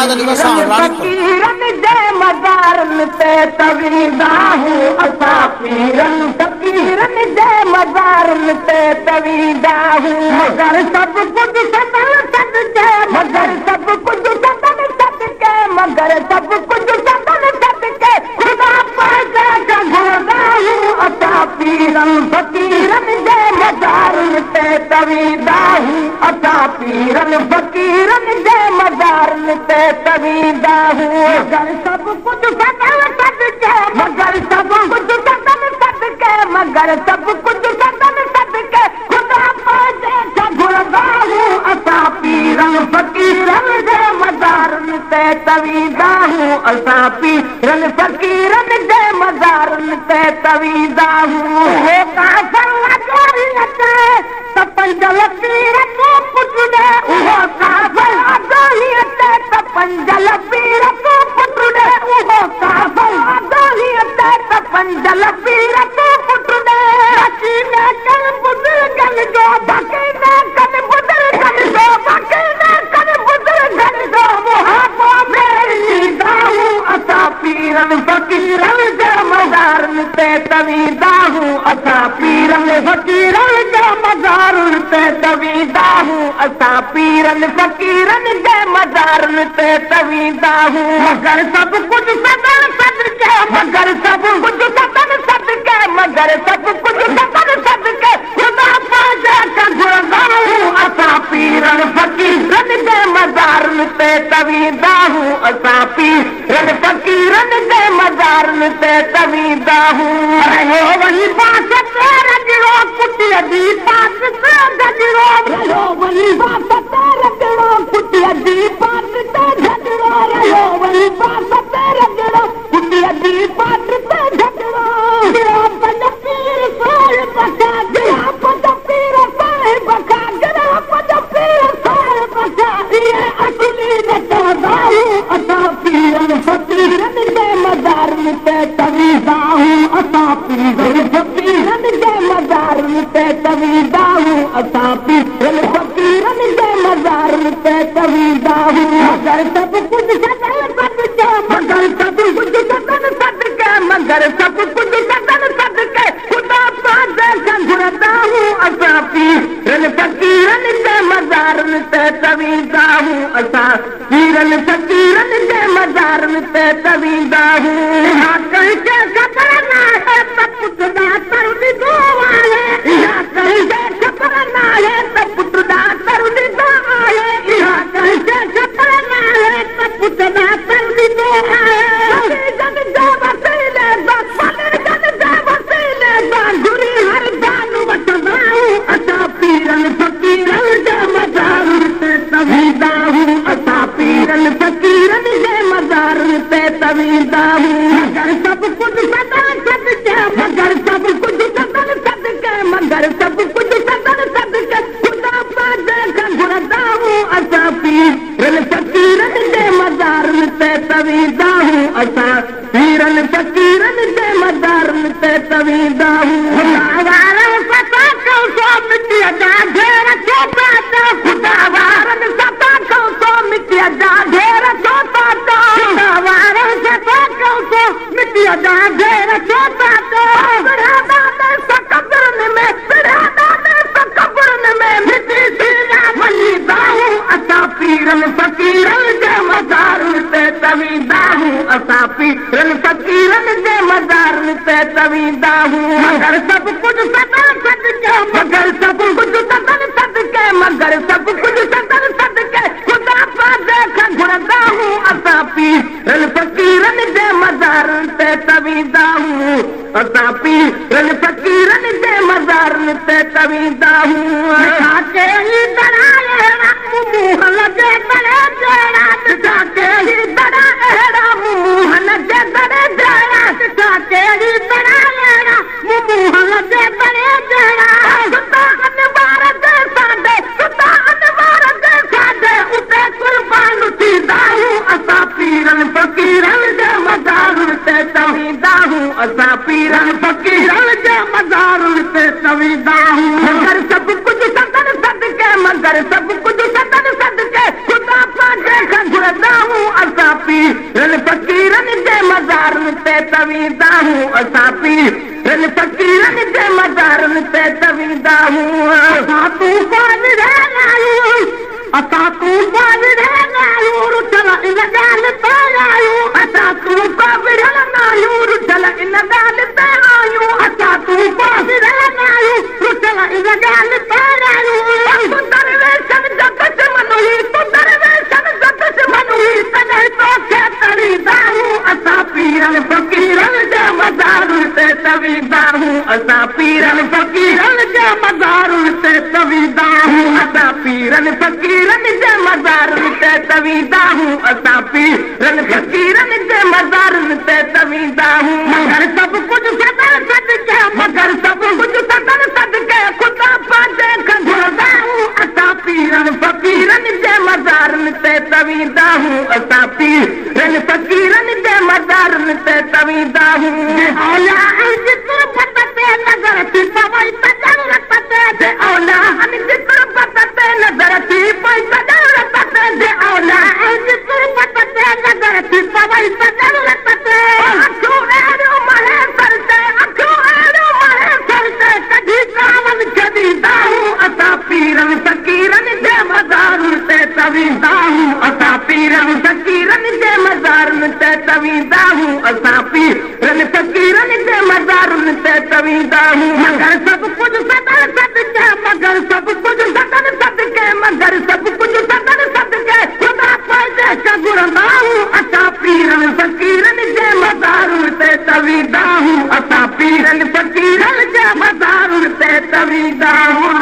फकीरन जे मज़ारन ते तवींदा हूं असां पीरन फकीरन जे मज़ारन ते तवींदा हूं मगर सभु कुझु सदन सदके मगर सभु कुझु सदन सदके मगर सभु कुझु सदन सदके ख़ुदा पैदा घुरंदा हूं असां पीरन फकीरन जे मज़ारन ते तवींदा हूं असां पीरन फकीरन जे मज़ारन ते तवींदा हूं मगर सभु कुझु सदन सदके मगर सभु कुझु सदन सदके मगर सभु कुझु सदन सदके ख़ुदा पैदा घुरंदा हूं असां पीरन फकीरन जे मज़ारन ते तवींदा हूं असां पीरन फकीरन जे मज़ारन ते तवींदा हूं हे काफ़र अगोरी अचे त पंज लकीर तूं पुछड़े उहो काफ़र अगोरी अचे त पंज लकीर तूं पुछड़े उहो काफ़र अगोरी अचे त पंज लकीर तूं पुछड़े अचीने कल बुज़ुर्गन जो बकीने कल बुज़ुर्गन जो बकीने कल बुज़ुर्गन जो मुहाफ़ो मेरी दाहूं असां पीरन फकीरन जे मज़ारन ते तवींदा हूं असां पीरन फकीरन जे मज़ारन ते तवींदा हूं असां पीरन फकीरन जे मज़ारन ते तवींदा हूं मगर सभु कुझु सदन सदके मगर सभु कुझु सदन सदके मगर सभु कुझु सदन सदके ख़ुदा पैदा घुरंदा हूं असां पीरन फकीरन जे मज़ारन ते तवींदा हूं असां पीरन फकीरन जे मज़ारन ते तवींदा हूं रहियो वही बास ते रजड़ो कुटीअ जी पास ते गजड़ो रहियो वही बास ते रजड़ो कुटीअ जी पास ते गजड़ो रहियो वही बास ते रजड़ो कुटीअ जी पास ते गजड़ो गिरा पंज पीर साहिब खा गिरा पंज पीर साहिब खा गिरा पंज पीर साहिब खा इहे असली नचंदा हूं असां पीरन फकीरन जे मज़ारन ते तवींदा हूं असां पीरन फकीरन जे मज़ारन ते तवींदा हूं असां पीरन फकीरन जे मज़ारन ते तवींदा हूं मगर सभु कुझु सदन सदके मगर सभु कुझु सदन सदके मगर सभु कुझु सदन सदके ख़ुदा पैदा घुरंदा हूं असां पीरन फकीरन जे मज़ारन ते तवींदा हूं असां पीरन फकीरन जे मज़ारन ते तवींदा हूं इहा कंहिंखे ख़बर नाहे त पुछंदा तर ॾिठो आहे इहा कंहिंखे ख़बर नाहे त पुछंदा तर ॾिठो आहे इहा कंहिंखे ख़बर नाहे त पुछंदा तर ॾिठो आहे जग जा वसीले जग जा वसीले घुरी हर जान वठंदा हूं असां पीरन फकीरन जे मज़ारन ते तवींदा हूं असां पीरन फकीरन जे मज़ारन ते तवींदा हूं मगर सभु कुझु सदन सदके मगर सभु कुझु सदन सदके मगर सभु कुझु सदन सदके ख़ुदा पैदा घुरंदा हूं असां पीरन फकीरन जे मज़ारन ते तवींदा हूं असां पीरन फकीरन जे मज़ारन ते तवींदा हूं ख़ुदा वारन सता कौ सो मिटीअ जा ढेर छो पाता ख़ुदा वारन सता कौ सो मिटीअ जा ढेर छो पाता ख़ुदा वारन सता कौ सो मिटीअ जा ढेर छो पाता बिरादा में सकबरन में बिरादा में सकबरन में मिटी सीना मलीदा हूं असां पीरन फकीरन जे मज़ारन ते तवींदा हूं असां पीरन फकीरन जे मज़ारन ते तवींदा हूं मगर सभु कुझु सदन सदके मगर सभु कुझु सदन सदके मगर सभु कुझु सदन सदके ख़ुदा पैदा घुरंदा हूं असां पीरन फकीरन जे मज़ारन ते तवींदा हूं असां पीरन फकीरन जे मज़ारन ते तवींदा हूं छाके ही दराए मुंहुं लॻे तड़े जहिड़ा छाके ही दरा अहिड़ा मुंहुं लॻे तड़े जहिड़ा छाके ही दरा अहिड़ा मुंहुं लॻे तड़े जहिड़ा सुता अनवार जे साॾे सुता अनवार जे साॾे उते कुर्बान थींदा हूं असां पीरन फकीरन जे मज़ारन ते तवींदा हूं असां पीरन फकीरन जे मज़ारन ते तवींदा हूं मगर सभु असां तूफ़ान विढ़ायूं असां तूफ़ान विढ़ायूं रुठल इन ॻाल्हि ते आयूं असां तूफ़ान विढ़ायूं रुठल इन ॻाल्हि ते आयूं असां तूफ़ान विढ़ायूं रुठल इन ॻाल्हि ते आयूं तूं दरवेशन जगत मनुई तूं दरवेशन जगत मनुई तॾहिं तोखे तरींदा आहियूं असां पीरनि फ़क़ीरनि जे मज़ारुनि ते तवींदा आहियूं असां पीरनि फ़क़ीरनि जे मज़ारुनि ते तवींदा आहियूं असां पीरनि फ़क़ीरनि जे मज़ारुनि ते तवींदा आहियूं असां पीरनि फ़क़ीरनि जे मज़ारुनि ते तवींदा आहियूं मगर सभु कुझु सदर सदके मगर सभु कुझु सदर सदके ख़ुदा पंहिंजे खां घुरंदा आहियूं असां पीरनि फ़क़ीरनि जे मज़ारुनि ते तवींदा आहियूं असां पीरनि फ़क़ीरनि जे मज़ारुनि ते तवींदा आहियूं औला जितरो पत ते नज़र थी पवई त जरूरत ते जे औला जितरो पत ते नज़र थी पई त जरूरत ते जे औला जितरो पत ते नज़र थी पवई त जरूरत ते अखियूं अहिड़ियूं महे सर ते अखियूं अहिड़ियूं महे सर ते कढी कावल छॾींदा आहियूं असां पीरनि फ़क़ीरनि जे मज़ारुनि ते तवींदा आहियूं असां पीरनि फ़क़ीरनि जे मज़ारुनि ते तवींदा आहियूं असां पीरनि फ़क़ीरनि जे मज़ारुनि ते तवींदा आहियूं मगर सभु कुझु सदर सदके मगर सभु कुझु सदर सदके मगर सभु कुझु सदर सदके ख़ुदा पंहिंजे खां घुरंदा आहियूं असां पीरनि फ़क़ीरनि जे मज़ारुनि ते तवींदा आहियूं असां पीरनि फ़क़ीरनि जे मज़ारुनि ते तवींदा आहियूं